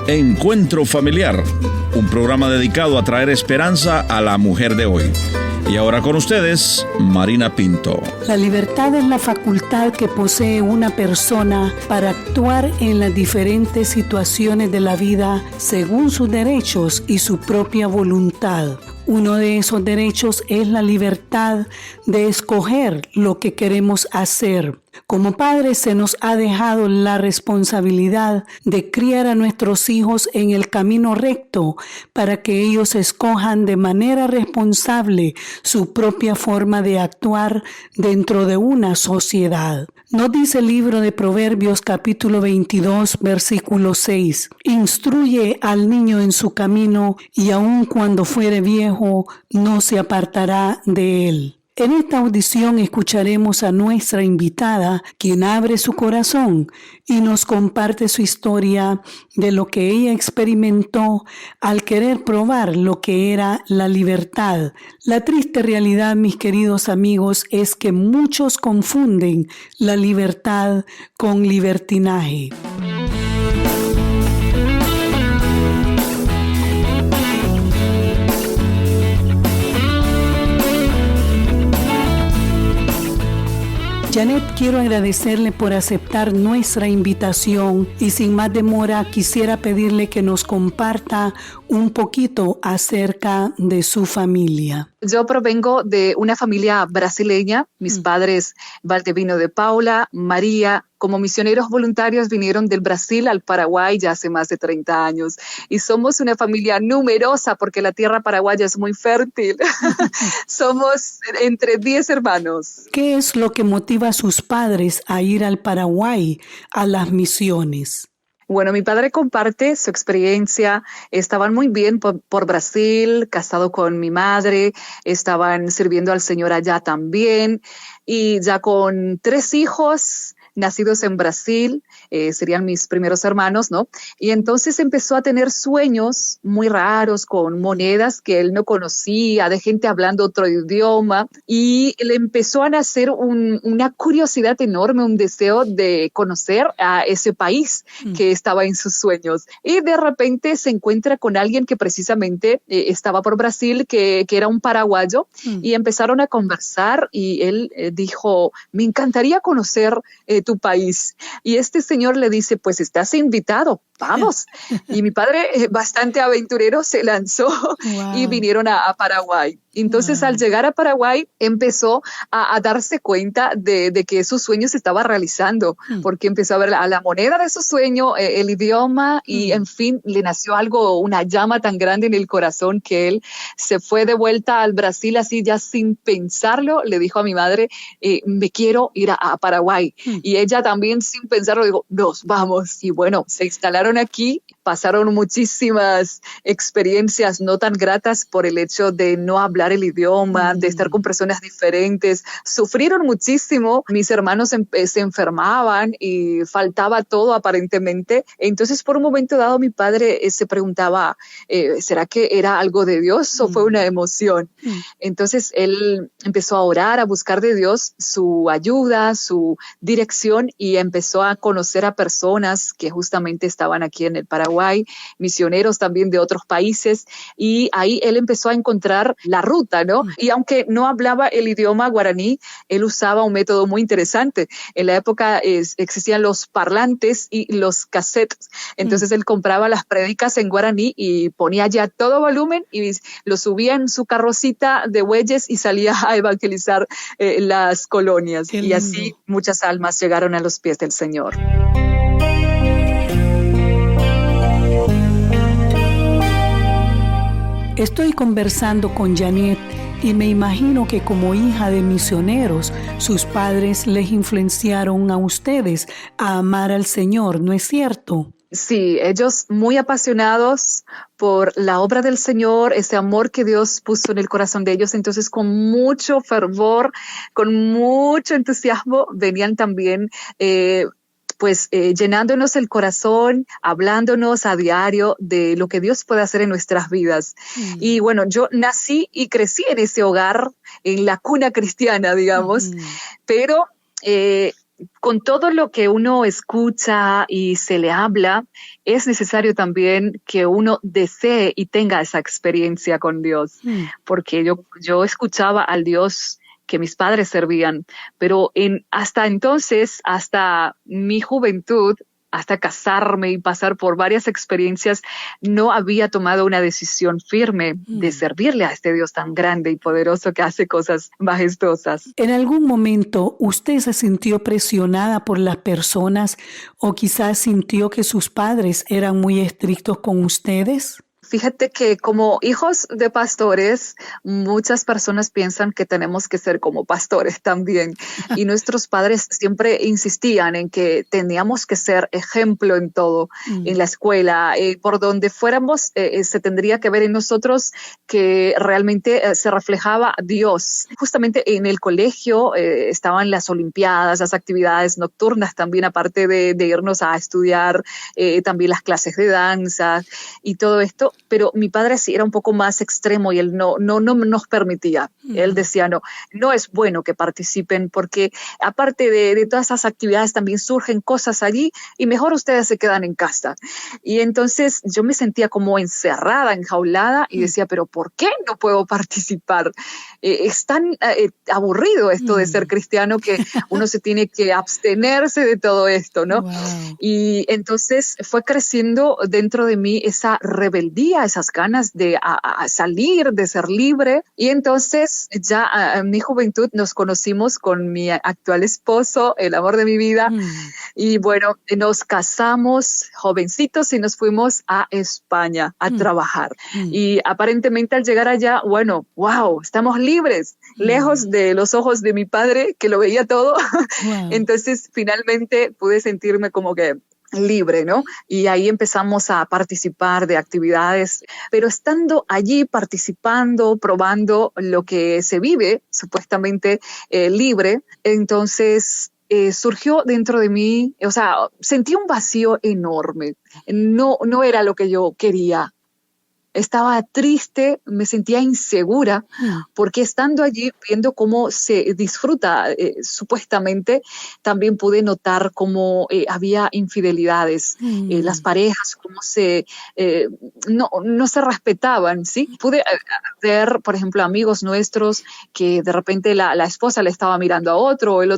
Encuentro Familiar, un programa dedicado a traer esperanza a la mujer de hoy. Y ahora con ustedes, Marina Pinto. La libertad es la facultad que posee una persona para actuar en las diferentes situaciones de la vida según sus derechos y su propia voluntad. Uno de esos derechos es la libertad de escoger lo que queremos hacer. Como padres se nos ha dejado la responsabilidad de criar a nuestros hijos en el camino recto para que ellos escojan de manera responsable su propia forma de actuar dentro de una sociedad. Nos dice el libro de Proverbios capítulo 22, versículo 6. Instruye al niño en su camino y aun cuando fuere viejo no se apartará de él. En esta audición escucharemos a nuestra invitada, quien abre su corazón y nos comparte su historia de lo que ella experimentó al querer probar lo que era la libertad. La triste realidad, mis queridos amigos, es que muchos confunden la libertad con libertinaje. Janet, quiero agradecerle por aceptar nuestra invitación y sin más demora quisiera pedirle que nos comparta un poquito acerca de su familia. Yo provengo de una familia brasileña. Mis padres, Valdivino de Paula, María, como misioneros voluntarios vinieron del Brasil al Paraguay ya hace más de 30 años. Y somos una familia numerosa porque la tierra paraguaya es muy fértil. Somos entre 10 hermanos. ¿Qué es lo que motiva a sus padres a ir al Paraguay, a las misiones? Bueno, mi padre comparte su experiencia. Estaban muy bien por Brasil, casado con mi madre, estaban sirviendo al Señor allá también, y ya con 3 hijos nacidos en Brasil, serían mis primeros hermanos, ¿no? Y entonces empezó a tener sueños muy raros con monedas que él no conocía, de gente hablando otro idioma, y le empezó a nacer una curiosidad enorme, un deseo de conocer a ese país que estaba en sus sueños. Y de repente se encuentra con alguien que precisamente estaba por Brasil, que era un paraguayo, y empezaron a conversar, y él dijo, me encantaría conocer tu país. Y este señor le dice, pues estás invitado, vamos. Y mi padre, bastante aventurero, se lanzó y vinieron a Paraguay. Entonces, al llegar a Paraguay, empezó a darse cuenta de que su sueño se estaba realizando, porque empezó a ver la moneda de su sueño, el idioma, y en fin, le nació algo, una llama tan grande en el corazón que él se fue de vuelta al Brasil así ya sin pensarlo. Le dijo a mi madre, me quiero ir a Paraguay. Y ella también sin pensarlo dijo, nos vamos. Y bueno, se instalaron aquí, pasaron muchísimas experiencias no tan gratas por el hecho de no hablar el idioma, de estar con personas diferentes. Sufrieron muchísimo. Mis hermanos se enfermaban y faltaba todo aparentemente. Entonces, por un momento dado, mi padre se preguntaba, ¿será que era algo de Dios o fue una emoción? Entonces, él empezó a orar, a buscar de Dios su ayuda, su dirección, y empezó a conocer a personas que justamente estaban aquí en el Paraguay, misioneros también de otros países, y ahí él empezó a encontrar la ruta, ¿no? Y aunque no hablaba el idioma guaraní, él usaba un método muy interesante. En la época existían los parlantes y los cassettes. Entonces él compraba las prédicas en guaraní y ponía ya todo volumen y lo subía en su carrocita de bueyes y salía a evangelizar las colonias. Y así muchas almas llegaron a los pies del Señor. Estoy conversando con Janet y me imagino que como hija de misioneros, sus padres les influenciaron a ustedes a amar al Señor, ¿no es cierto? Sí, ellos muy apasionados por la obra del Señor, ese amor que Dios puso en el corazón de ellos. Entonces, con mucho fervor, con mucho entusiasmo, venían también llenándonos el corazón, hablándonos a diario de lo que Dios puede hacer en nuestras vidas. Y bueno, yo nací y crecí en ese hogar, en la cuna cristiana, digamos, pero con todo lo que uno escucha y se le habla, es necesario también que uno desee y tenga esa experiencia con Dios, porque yo escuchaba al Dios que mis padres servían, pero hasta entonces, hasta mi juventud, hasta casarme y pasar por varias experiencias, no había tomado una decisión firme de servirle a este Dios tan grande y poderoso que hace cosas majestuosas. ¿En algún momento usted se sintió presionada por las personas o quizás sintió que sus padres eran muy estrictos con ustedes? Fíjate que como hijos de pastores, muchas personas piensan que tenemos que ser como pastores también. Y nuestros padres siempre insistían en que teníamos que ser ejemplo en todo, en la escuela, por donde fuéramos, se tendría que ver en nosotros que realmente se reflejaba Dios. Justamente en el colegio estaban las olimpiadas, las actividades nocturnas también, aparte de irnos a estudiar, también las clases de danza y todo esto. Pero mi padre sí era un poco más extremo y él no nos permitía. Él decía, no es bueno que participen porque aparte de todas esas actividades también surgen cosas allí y mejor ustedes se quedan en casa. Y entonces yo me sentía como encerrada, enjaulada y decía, pero ¿por qué no puedo participar? Es tan aburrido esto de ser cristiano que uno se tiene que abstenerse de todo esto, ¿no? Wow. Y entonces fue creciendo dentro de mí esa rebeldía, esas ganas de salir, de ser libre. Y entonces ya en mi juventud nos conocimos con mi actual esposo, el amor de mi vida. Y bueno, nos casamos jovencitos y nos fuimos a España a trabajar. Y aparentemente al llegar allá, bueno, wow, estamos libres, lejos de los ojos de mi padre que lo veía todo. Wow. Entonces finalmente pude sentirme como que libre, ¿no? Y ahí empezamos a participar de actividades, pero estando allí participando, probando lo que se vive supuestamente libre, entonces surgió dentro de mí, o sea, sentí un vacío enorme. No era lo que yo quería. Estaba triste, me sentía insegura, porque estando allí, viendo cómo se disfruta, supuestamente, también pude notar cómo había infidelidades, las parejas, cómo no se respetaban, ¿sí? Pude ver, por ejemplo, amigos nuestros que de repente la esposa le estaba mirando a otro, o el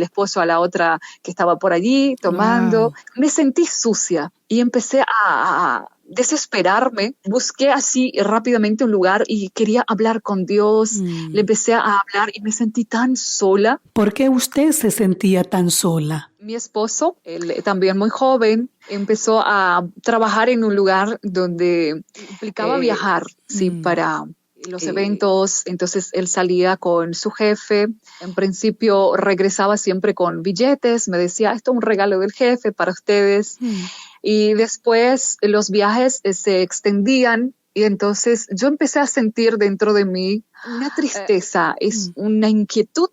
esposo a la otra que estaba por allí tomando. Wow. Me sentí sucia y empecé a desesperarme, busqué así rápidamente un lugar y quería hablar con Dios, le empecé a hablar y me sentí tan sola. ¿Por qué usted se sentía tan sola? Mi esposo, él también muy joven, empezó a trabajar en un lugar donde implicaba viajar, sí, para los eventos. Entonces él salía con su jefe, en principio regresaba siempre con billetes, me decía, esto es un regalo del jefe para ustedes. Y después los viajes se extendían y entonces yo empecé a sentir dentro de mí una tristeza, es una inquietud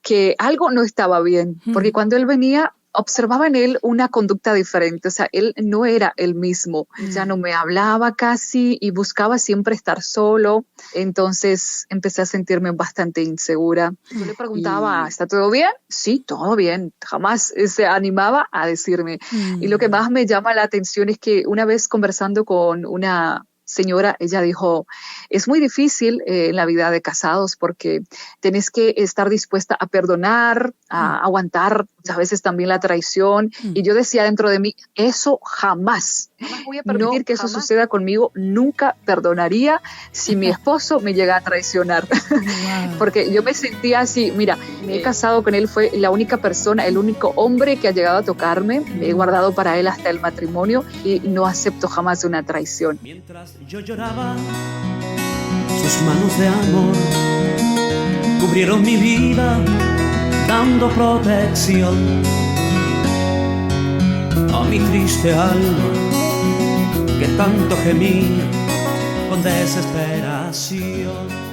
que algo no estaba bien, porque cuando él venía observaba en él una conducta diferente, o sea, él no era el mismo, ya no me hablaba casi y buscaba siempre estar solo, entonces empecé a sentirme bastante insegura. Yo le preguntaba, ¿está todo bien? Sí, todo bien, jamás se animaba a decirme. Y lo que más me llama la atención es que una vez conversando con una señora, ella dijo, es muy difícil en la vida de casados porque tenés que estar dispuesta a perdonar, a aguantar a veces también la traición. Y yo decía dentro de mí, eso jamás voy a permitir que eso suceda conmigo, nunca perdonaría si mi esposo me llega a traicionar. Wow. Porque yo me sentía así, mira, me he casado con él, fue la única persona, el único hombre que ha llegado a tocarme, me he guardado para él hasta el matrimonio y no acepto jamás una traición. Mientras yo lloraba, sus manos de amor cubrieron mi vida, dando protección a mi triste alma que tanto gemía con desesperación.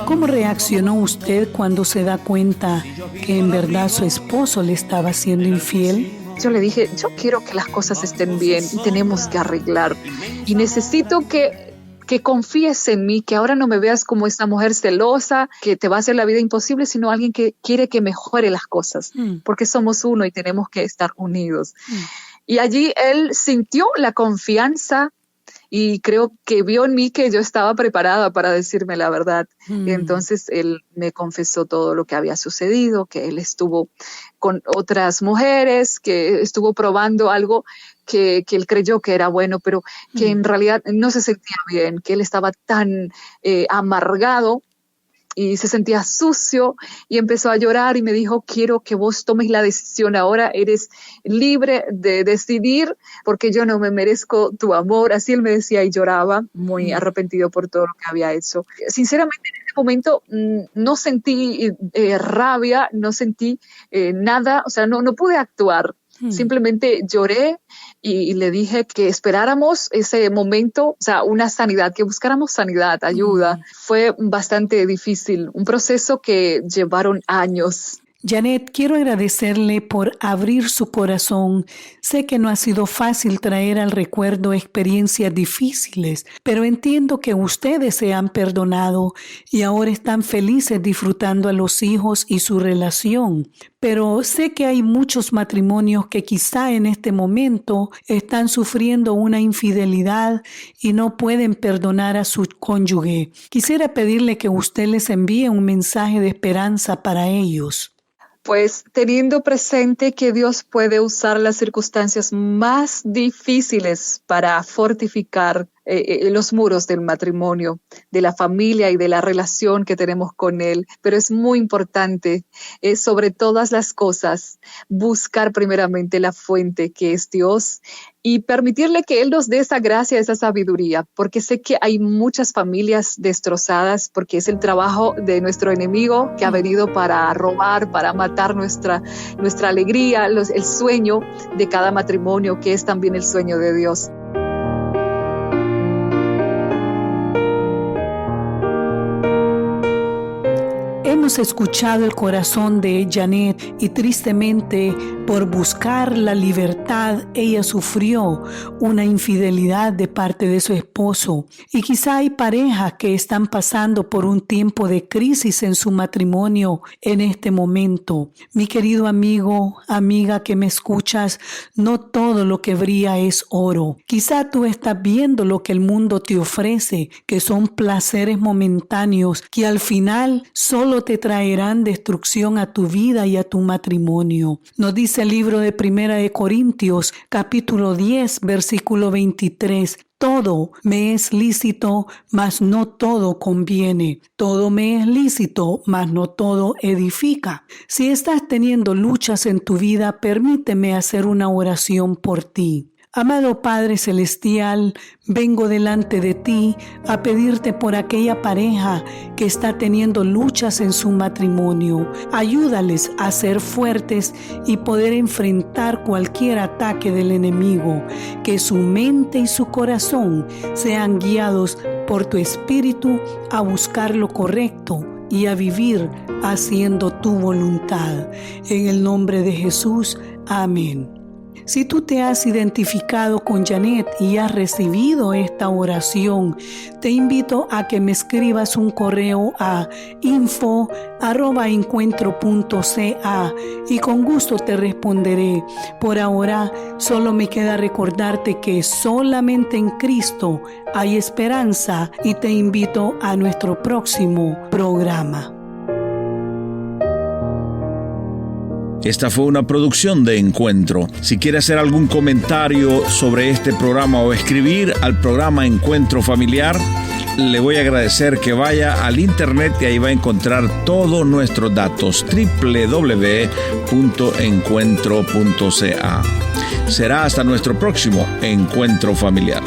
¿Cómo reaccionó usted cuando se da cuenta que en verdad su esposo le estaba siendo infiel? Yo le dije, yo quiero que las cosas estén bien y tenemos que arreglar. Y necesito que que confíes en mí, que ahora no me veas como esta mujer celosa, que te va a hacer la vida imposible, sino alguien que quiere que mejore las cosas, porque somos uno y tenemos que estar unidos. Y allí él sintió la confianza y creo que vio en mí que yo estaba preparada para decirme la verdad. Y entonces él me confesó todo lo que había sucedido, que él estuvo con otras mujeres, que estuvo probando algo que él creyó que era bueno, pero que en realidad no se sentía bien, que él estaba tan amargado y se sentía sucio y empezó a llorar y me dijo, quiero que vos tomes la decisión ahora, eres libre de decidir porque yo no me merezco tu amor. Así él me decía y lloraba, muy arrepentido por todo lo que había hecho. Sinceramente, en ese momento no sentí rabia, no sentí nada, o sea, no pude actuar. Simplemente lloré y le dije que esperáramos ese momento, o sea, una sanidad, que buscáramos sanidad, ayuda. Fue bastante difícil, un proceso que llevaron años. Janet, quiero agradecerle por abrir su corazón. Sé que no ha sido fácil traer al recuerdo experiencias difíciles, pero entiendo que ustedes se han perdonado y ahora están felices disfrutando a los hijos y su relación. Pero sé que hay muchos matrimonios que quizá en este momento están sufriendo una infidelidad y no pueden perdonar a su cónyuge. Quisiera pedirle que usted les envíe un mensaje de esperanza para ellos. Pues teniendo presente que Dios puede usar las circunstancias más difíciles para fortificar los muros del matrimonio, de la familia y de la relación que tenemos con Él. Pero es muy importante, sobre todas las cosas, buscar primeramente la fuente que es Dios y permitirle que Él nos dé esa gracia, esa sabiduría, porque sé que hay muchas familias destrozadas porque es el trabajo de nuestro enemigo que ha venido para robar, para matar nuestra alegría, el sueño de cada matrimonio, que es también el sueño de Dios. Hemos escuchado el corazón de Janet y tristemente por buscar la libertad ella sufrió una infidelidad de parte de su esposo. Y quizá hay parejas que están pasando por un tiempo de crisis en su matrimonio en este momento. Mi querido amigo, amiga que me escuchas, no todo lo que brilla es oro. Quizá tú estás viendo lo que el mundo te ofrece, que son placeres momentáneos que al final solo te traerán destrucción a tu vida y a tu matrimonio. Nos dice el libro de 1 Corintios, capítulo 10, versículo 23. Todo me es lícito, mas no todo conviene. Todo me es lícito, mas no todo edifica. Si estás teniendo luchas en tu vida, permíteme hacer una oración por ti. Amado Padre Celestial, vengo delante de ti a pedirte por aquella pareja que está teniendo luchas en su matrimonio. Ayúdales a ser fuertes y poder enfrentar cualquier ataque del enemigo. Que su mente y su corazón sean guiados por tu espíritu a buscar lo correcto y a vivir haciendo tu voluntad. En el nombre de Jesús, amén. Si tú te has identificado con Janet y has recibido esta oración, te invito a que me escribas un correo a info@encuentro.ca y con gusto te responderé. Por ahora, solo me queda recordarte que solamente en Cristo hay esperanza y te invito a nuestro próximo programa. Esta fue una producción de Encuentro. Si quiere hacer algún comentario sobre este programa o escribir al programa Encuentro Familiar, le voy a agradecer que vaya al internet y ahí va a encontrar todos nuestros datos, www.encuentro.ca. Será hasta nuestro próximo Encuentro Familiar.